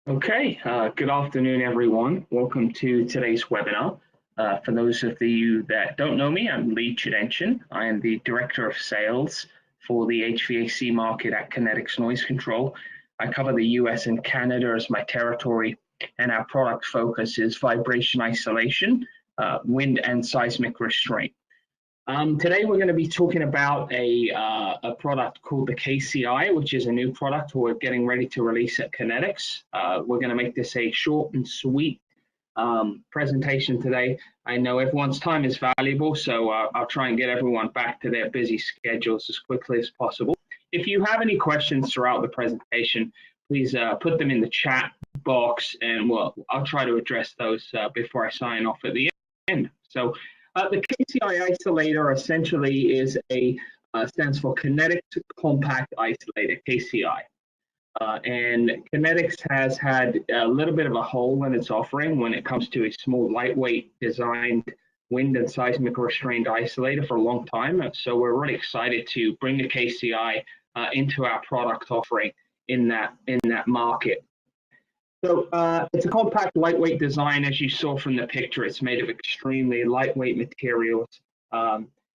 Okay, good afternoon, everyone. Welcome to today's webinar. For those of you that don't know me, I'm Lee Chiddention. I am the Director of Sales for the HVAC Market at Kinetics Noise Control. I cover the US and Canada as my territory, and our product focus is vibration isolation, wind and seismic restraint. Today we're going to be talking about a product called the KCI, which is a new product we're getting ready to release at Kinetics. We're going to make this a short and sweet presentation today. I know everyone's time is valuable, so I'll try and get everyone back to their busy schedules as quickly as possible. If you have any questions throughout the presentation, please put them in the chat box, and I'll try to address those before I sign off at the end. So. The KCI isolator essentially is stands for Kinetics Compact Isolator, KCI. And Kinetics has had a little bit of a hole in its offering when it comes to a small, lightweight designed wind and seismic restrained isolator for a long time. So we're really excited to bring the KCI into our product offering in that market. So it's a compact, lightweight design. As you saw from the picture, it's made of extremely lightweight materials.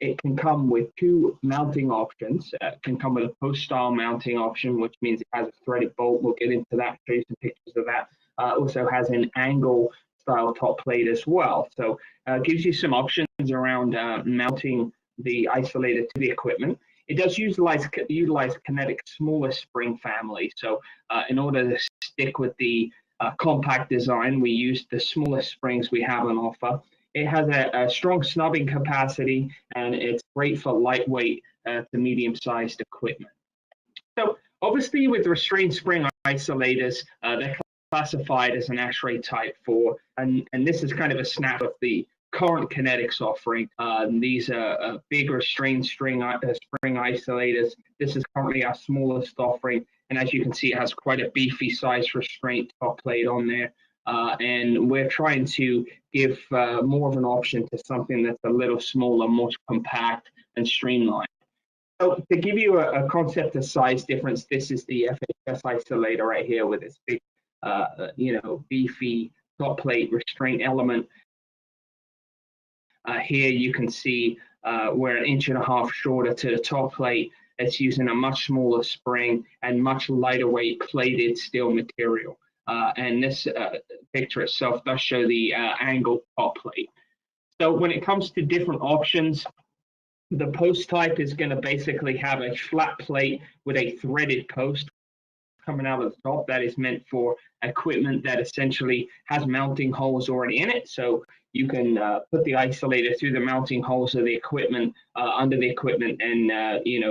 It can come with two mounting options. It can come with a post-style mounting option, which means it has a threaded bolt. We'll get into that, show you some pictures of that. Also has an angle style top plate as well. So it gives you some options around mounting the isolator to the equipment. It does utilize Kinetics' smallest spring family. So in order to stick with the compact design, we used the smallest springs we have on offer. It has a strong snubbing capacity, and it's great for lightweight to medium-sized equipment. So obviously with restrained spring isolators, they're classified as an ASHRAE Type 4, and this is kind of a snap of the current Kinetics offering. These are big restrained spring isolators. This is currently our smallest offering, and as you can see, it has quite a beefy size restraint top plate on there. And we're trying to give more of an option to something that's a little smaller, more compact, and streamlined. So to give you a concept of size difference, this is the FHS isolator right here with its big, beefy top plate restraint element. Here you can see we're 1.5 inches shorter to the top plate. It's using a much smaller spring and much lighter weight plated steel material. And this picture itself does show the angled top plate. So when it comes to different options, the post type is going to basically have a flat plate with a threaded post coming out of the top. That is meant for equipment that essentially has mounting holes already in it. So you can put the isolator through the mounting holes of the equipment, under the equipment, and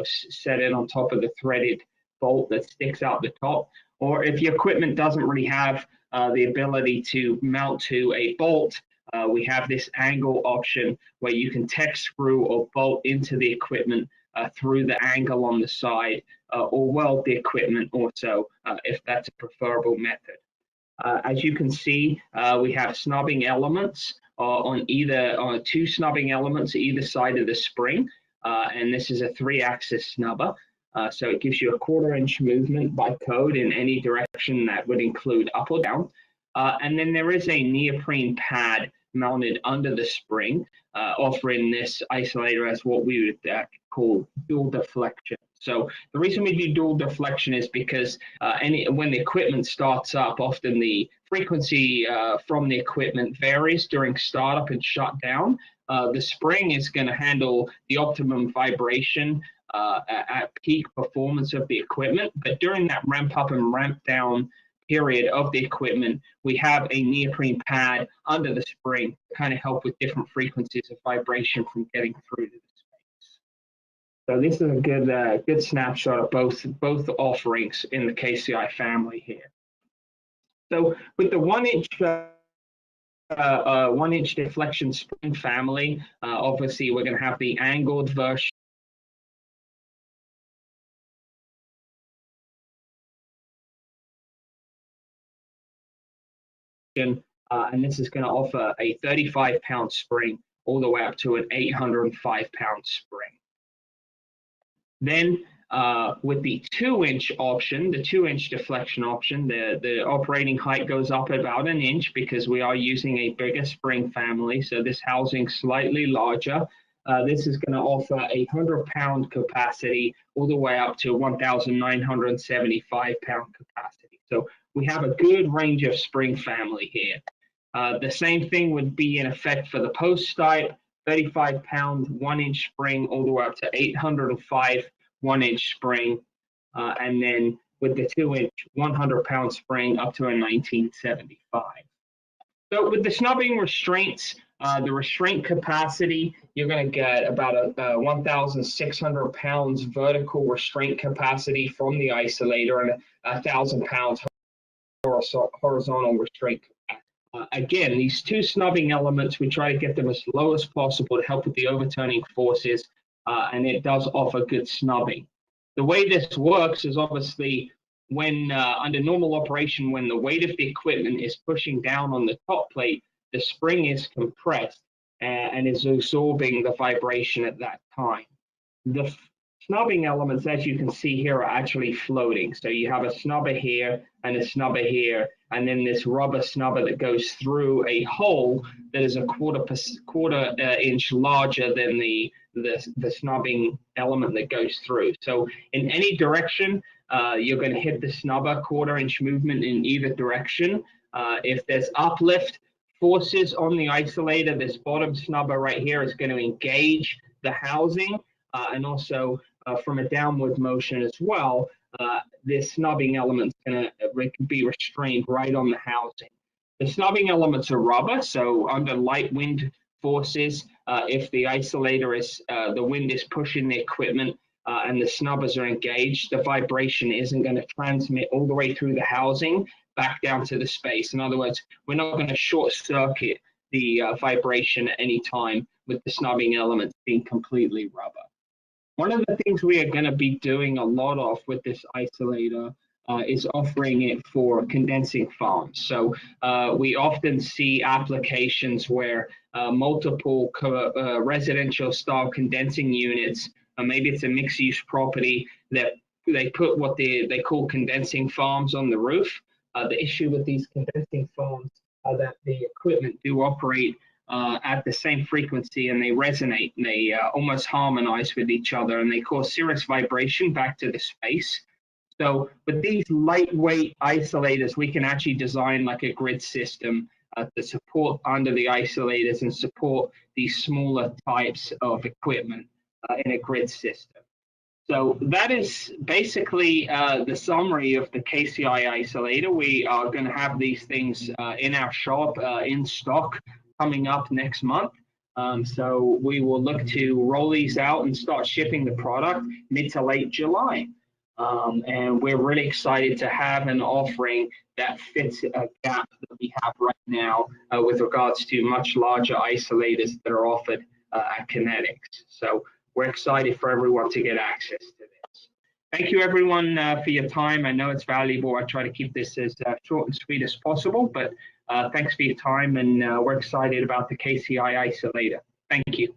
set it on top of the threaded bolt that sticks out the top. Or if your equipment doesn't really have the ability to mount to a bolt, we have this angle option where you can tech screw or bolt into the equipment through the angle on the side, or weld the equipment also, if that's a preferable method. As you can see, we have snubbing elements on two snubbing elements either side of the spring, and this is a 3-axis snubber. So it gives you a 1/4 inch movement by code in any direction that would include up or down. And then there is a neoprene pad mounted under the spring, offering this isolator as what we would call dual deflection. So the reason we do dual deflection is because when the equipment starts up, often the frequency from the equipment varies during startup and shutdown. The spring is going to handle the optimum vibration at peak performance of the equipment, but during that ramp up and ramp down period of the equipment, we have a neoprene pad under the spring to kind of help with different frequencies of vibration from getting through to the space. So this is a good snapshot of both offerings in the KCI family here. So with the 1-inch deflection spring family, obviously we're going to have the angled version. And this is going to offer a 35-pound spring all the way up to an 805-pound spring. Then With the 2-inch option, the 2-inch deflection option, the operating height goes up about an inch because we are using a bigger spring family. So this housing slightly larger. This is going to offer a 100-pound capacity all the way up to 1,975-pound capacity. So we have a good range of spring family here. The same thing would be in effect for the post type, 35-pound 1-inch spring all the way up to 805 1-inch spring, and then with the 2-inch 100-pound spring up to a 1975. So with the snubbing restraints, the restraint capacity, you're going to get about a 1,600 pounds vertical restraint capacity from the isolator and 1,000 pounds horizontal restraint capacity. Again, these two snubbing elements, we try to get them as low as possible to help with the overturning forces, and it does offer good snubbing. The way this works is obviously when under normal operation, when the weight of the equipment is pushing down on the top plate, the spring is compressed and is absorbing the vibration at that time. The snubbing elements, as you can see here, are actually floating. So you have a snubber here and a snubber here, and then this rubber snubber that goes through a hole that is a quarter inch larger than the snubbing element that goes through. So in any direction, you're going to hit the snubber, quarter-inch movement in either direction. If there's uplift forces on the isolator, this bottom snubber right here is going to engage the housing, and also from a downward motion as well, this snubbing element is going to be restrained right on the housing. The snubbing elements are rubber, so under light wind forces, if the isolator is, the wind is pushing the equipment and the snubbers are engaged, the vibration isn't going to transmit all the way through the housing back down to the space. In other words, we're not going to short circuit the vibration at any time with the snubbing elements being completely rubber. One of the things we are going to be doing a lot of with this isolator is offering it for condensing farms. So we often see applications where multiple residential style condensing units, maybe it's a mixed use property, that they put what they call condensing farms on the roof. The issue with these condensing farms are that the equipment do operate at the same frequency, and they resonate, and they almost harmonize with each other, and they cause serious vibration back to the space. So with these lightweight isolators, we can actually design like a grid system to support under the isolators and support these smaller types of equipment in a grid system. So that is basically the summary of the KCI isolator. We are going to have these things in our shop in stock coming up next month. So we will look to roll these out and start shipping the product mid to late July. And we're really excited to have an offering that fits a gap that we have right now with regards to much larger isolators that are offered at Kinetics. So we're excited for everyone to get access to this. Thank you, everyone, for your time. I know it's valuable. I try to keep this as short and sweet as possible, but thanks for your time, and we're excited about the KCI isolator. Thank you.